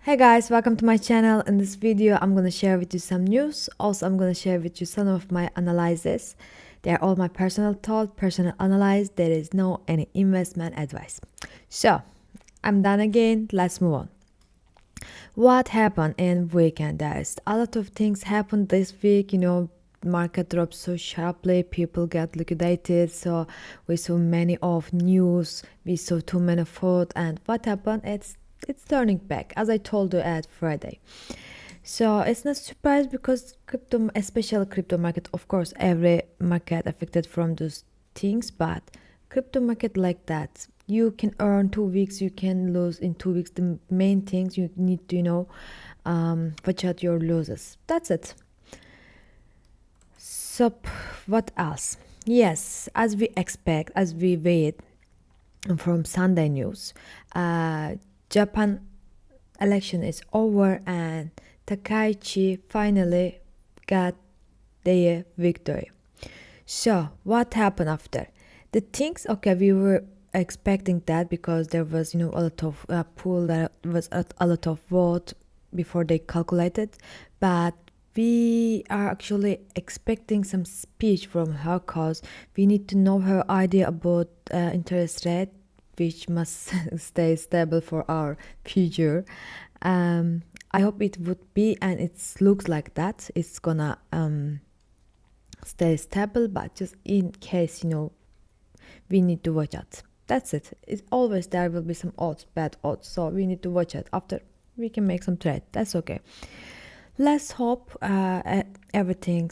Hey guys, welcome to my channel. In this video, I'm gonna share with you some news. Also, I'm gonna share with you some of my analyses. They are all my personal thought, personal analyze. There is no any investment advice. So, I'm done again. Let's move on. What happened in weekend? There's a lot of things happened this week. Market dropped so sharply. People get liquidated. So we saw many of news. We saw too many food. And what happened? It's turning back, as I told you at Friday. So it's not surprise because crypto, especially crypto market, of course, every market affected from those things, but crypto market like that, you can earn 2 weeks, you can lose in 2 weeks. The main things you need to watch out your losses. That's it. So what else? Yes, as we expect, as we wait from Sunday news, Japan election is over and Takaichi finally got their victory. So what happened after? The things, okay, we were expecting that because there was a lot of pool, there was a lot of vote before they calculated, but we are actually expecting some speech from her cause we need to know her idea about interest rate, which must stay stable for our future. I hope it would be, and it looks like that it's gonna stay stable, but just in case, we need to watch out. That's it. It's always there will be some odds, bad odds, so we need to watch it. After we can make some trade. That's okay. Let's hope everything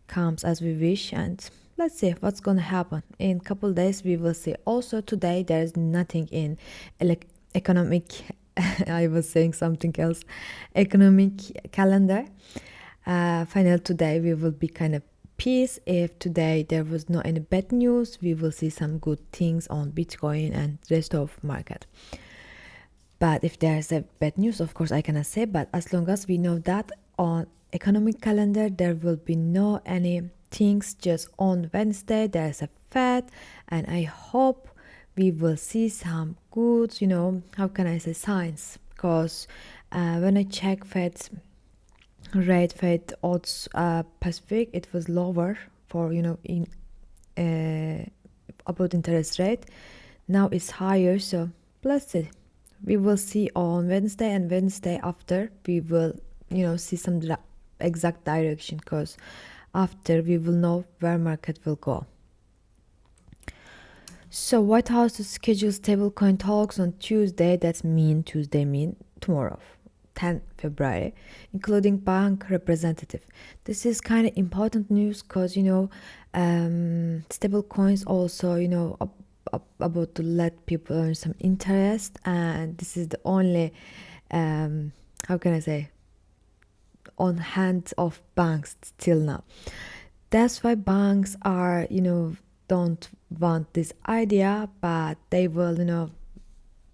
comes as we wish, and let's see what's gonna happen. In couple days we will see. Also today there is nothing in economic I was saying something else. Economic calendar. Final today we will be kind of peace. If today there was no any bad news, we will see some good things on Bitcoin and rest of market. But if there's a bad news, of course I cannot say. But as long as we know that on economic calendar there will be no any things. Just on Wednesday there's a Fed, and I hope we will see some good, how can I say, signs. Because when I check Fed's rate, Fed odds Pacific, it was lower for in about interest rate. Now it's higher, so let's see. We will see on Wednesday, and Wednesday after we will see some exact direction, because after we will know where market will go. So White House schedules stablecoin talks on Tuesday. That's Tuesday mean tomorrow, 10 February, including bank representative. This is kind of important news because stable coins also about to let people earn some interest, and this is the only how can I say, on hand of banks till now. That's why banks are don't want this idea, but they will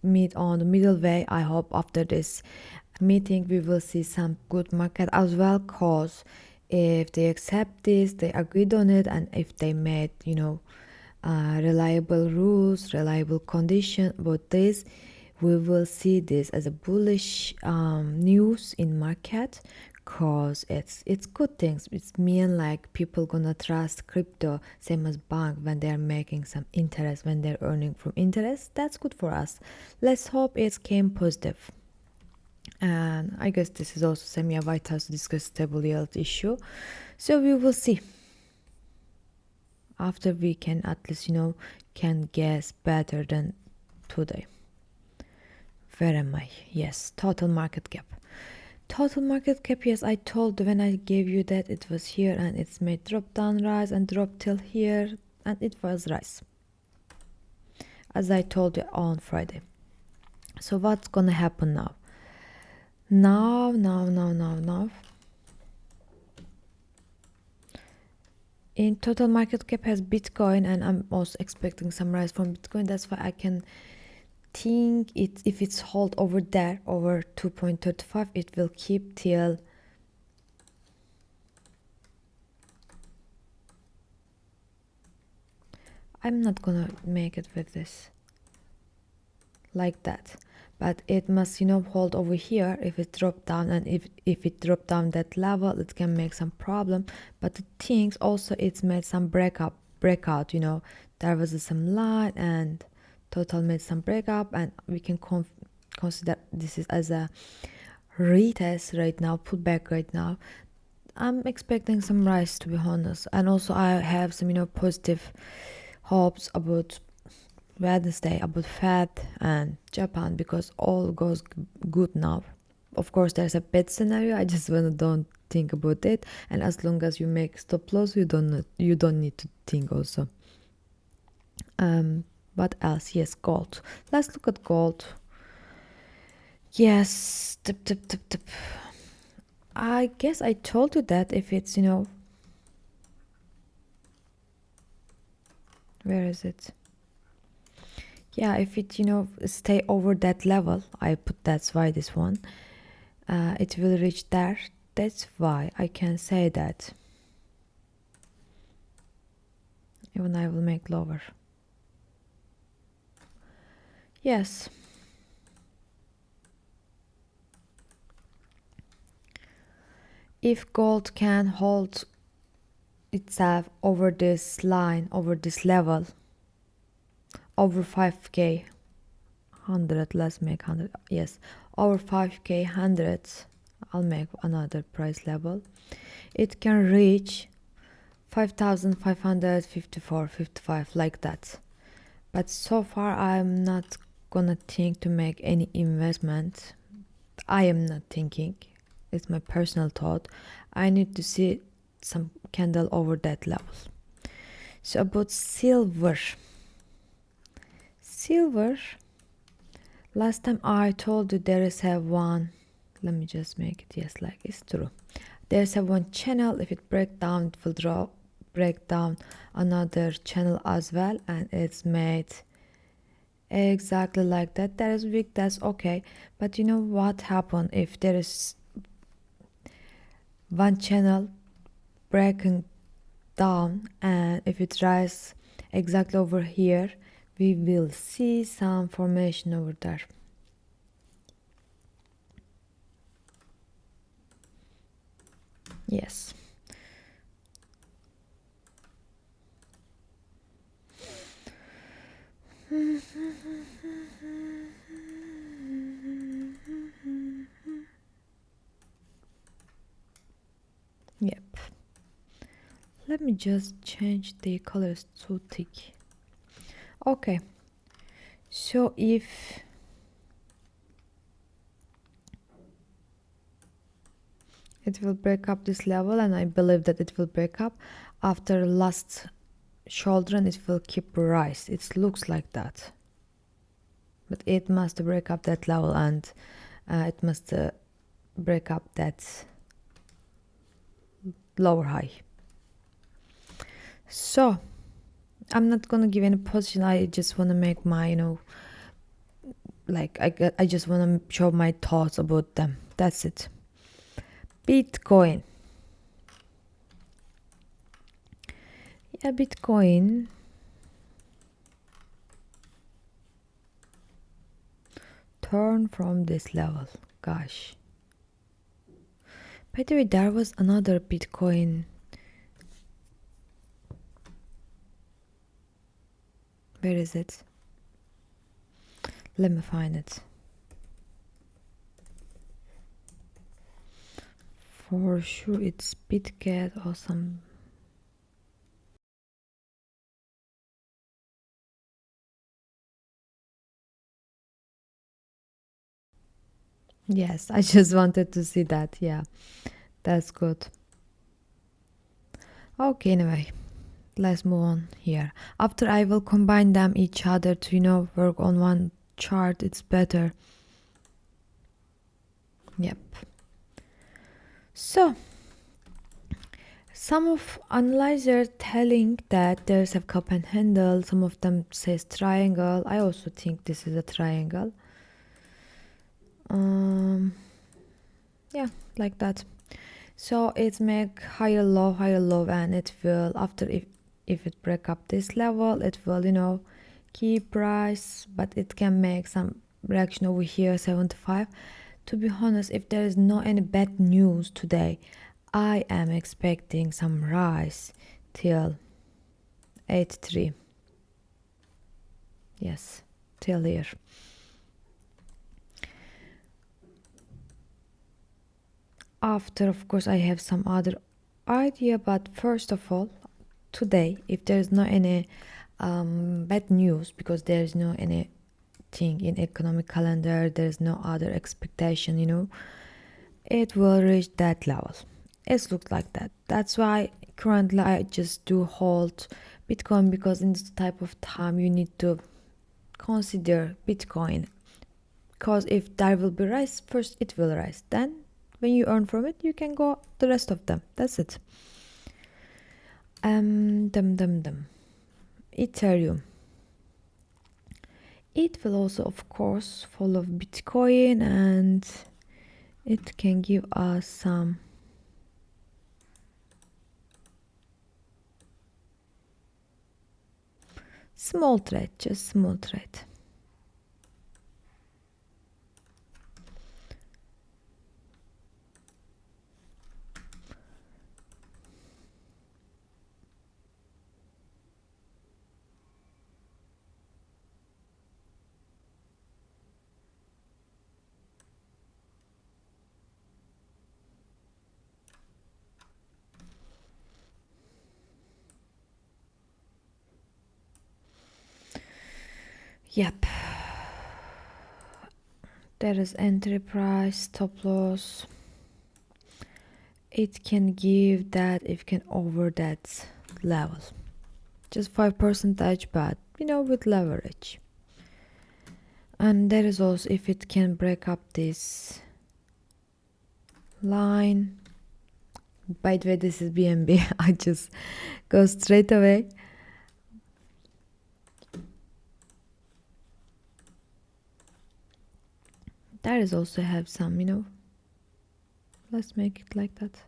meet on the middle way. I hope after this meeting we will see some good market as well, cause if they accept this, they agreed on it, and if they made reliable rules, reliable condition about this, we will see this as a bullish news in market, cause it's good things. It's mean like people gonna trust crypto same as bank when they're making some interest, when they're earning from interest. That's good for us. Let's hope it came positive. And I guess this is also semi White House to discuss stable yield issue, so we will see. After we can at least can guess better than today. Where am I? Yes, total market cap. Total market cap, yes, I told when I gave you that it was here, and it's made drop down, rise, and drop till here, and it was rise, as I told you on Friday. So what's gonna happen now? Now. In total market cap has Bitcoin, and I'm also expecting some rise from Bitcoin. That's why I can think it, if it's hold over there over 2.35, it will keep till I'm not gonna make it with this like that, but it must hold over here if it drop down, and if it drop down that level it can make some problem. But the things also it's made some breakout, there was some line and total made some breakup, and we can consider this is as a retest right now, pullback right now. I'm expecting some rise, to be honest, and also I have some positive hopes about Wednesday, about Fed and Japan, because all goes good now. Of course there's a bad scenario, I just wanna don't think about it, and as long as you make stop loss you don't need to think also. What else? Yes, gold. Let's look at gold. Yes, tip, tip, tip, tip. I guess I told you that if it's where is it? Yeah, if it stay over that level, I put that's why this one, it will reach there. That's why I can say that. Even I will make lower. Yes. If gold can hold itself over this line, over this level, over 5k 100, let's make 100. Yes, over 5k 100, I'll make another price level. It can reach 5,554, 55, like that. But so far I'm not gonna think to make any investment. I am not thinking, it's my personal thought. I need to see some candle over that level. So about silver, last time I told you there is a one, let me just make it, yes, like it's true, there's a one channel, if it break down it will break down another channel as well, and it's made exactly like that. That is weak, that's okay, but you know what happen if there is one channel breaking down, and if it rise exactly over here we will see some formation over there. Yes. Yep. Let me just change the colors to thick. Okay. So if it will break up this level, and I believe that it will break up after last shoulder, and it will keep rise. It looks like that, but it must break up that level, and it must break up that lower high. So I'm not gonna give any position, I just want to make my like I just want to show my thoughts about them. That's it. Bitcoin. Yeah, Bitcoin. Turn from this level. Gosh. By the way, there was another Bitcoin. Where is it? Let me find it. For sure it's BitGet or some. Yes, I just wanted to see that. Yeah, that's good. Okay, anyway, let's move on here. After I will combine them each other to work on one chart, it's better. Yep. So some of analyzers telling that there's a cup and handle, some of them says triangle. I also think this is a triangle. Yeah, like that. So it make higher low, and it will, after if it break up this level, it will keep rise, but it can make some reaction over here 75. To be honest, if there is no any bad news today, I am expecting some rise till 83. Yes, till here. After, of course, I have some other idea, but first of all, today, if there's no any bad news, because there's no anything in economic calendar, there's no other expectation, it will reach that level. It looks like that. That's why currently I just do hold Bitcoin, because in this type of time you need to consider Bitcoin, because if there will be rise, first it will rise, then when you earn from it you can go the rest of them. That's it. Ethereum, it will also of course follow Bitcoin, and it can give us some small trade, just small trade. Yep. There is entry price, stop loss. It can give that if can over that level. Just 5%, but with leverage. And there is also if it can break up this line. By the way, this is BNB. I just go straight away. That is also have some, let's make it like that.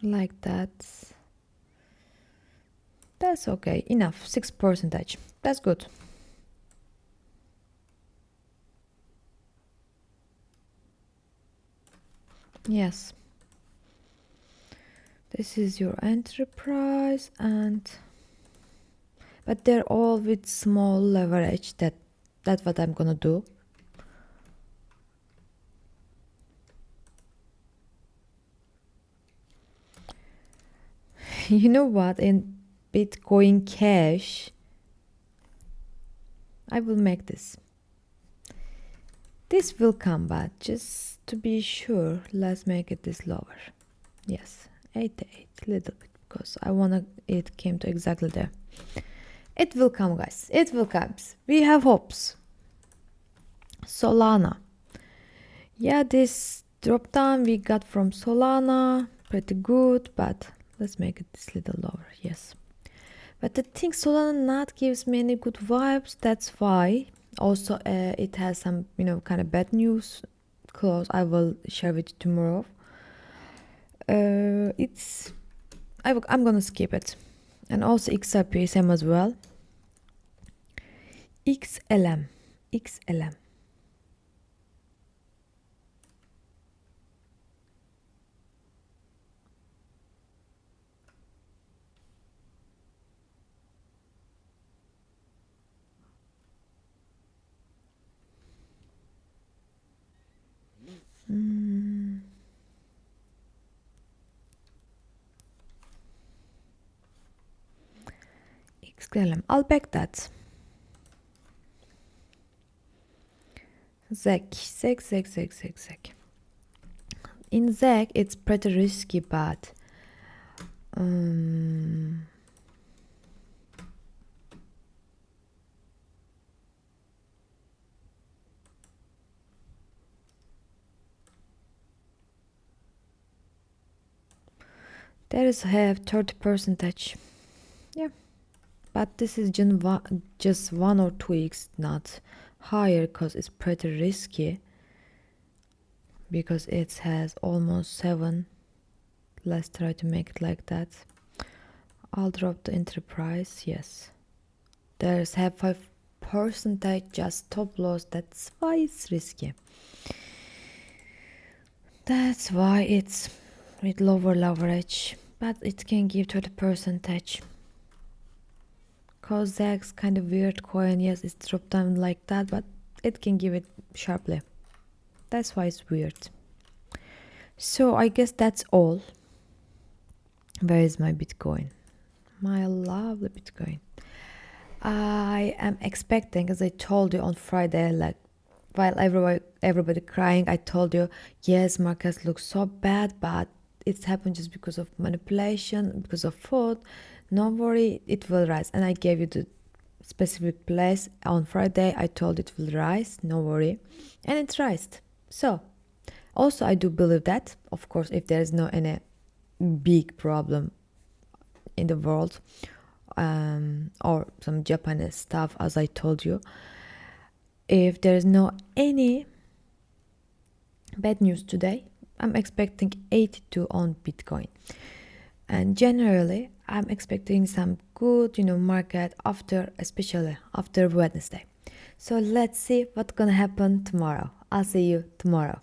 Like that. That's okay. Enough. 6%. That's good. Yes. This is your enterprise, but they're all with small leverage. That's what I'm gonna do. You know what? In Bitcoin Cash, I will make this. This will come, but just to be sure, let's make it this lower. Yes, 88, little bit, because I wanna it came to exactly there. It will come, guys. It will come. We have hopes. Solana. Yeah, this drop down we got from Solana, pretty good, but let's make it this little lower. Yes. But the thing, Solana not gives me any good vibes. That's why. Also, it has some, kind of bad news. Close. I will share with you tomorrow. I'm gonna skip it. And also XRP same as well. XLM. XLM. I'll back that. ZEC. In ZEC, it's pretty risky, but there is have 30%. Yeah. but this is just 1 or 2 weeks, not higher, because it's pretty risky, because it has almost 7. Let's try to make it like that. I'll drop the entry price. Yes, there's have 5% just stop loss. That's why it's risky. That's why it's with lower leverage, but it can give 30%. Cause that's kind of weird coin. Yes, it's dropped down like that, but it can give it sharply. That's why it's weird. So I guess that's all. Where is my Bitcoin? My lovely Bitcoin. I am expecting, as I told you on Friday, like while everybody crying, I told you, yes, markets look so bad, but it's happened just because of manipulation, because of fraud. No worry, it will rise. And I gave you the specific place on Friday. I told it will rise, no worry, and it rised. So also I do believe that, of course, if there is no any big problem in the world, or some Japanese stuff, as I told you, if there is no any bad news today, I'm expecting 82 on Bitcoin. And generally, I'm expecting some good, market after, especially after Wednesday. So let's see what's gonna happen tomorrow. I'll see you tomorrow.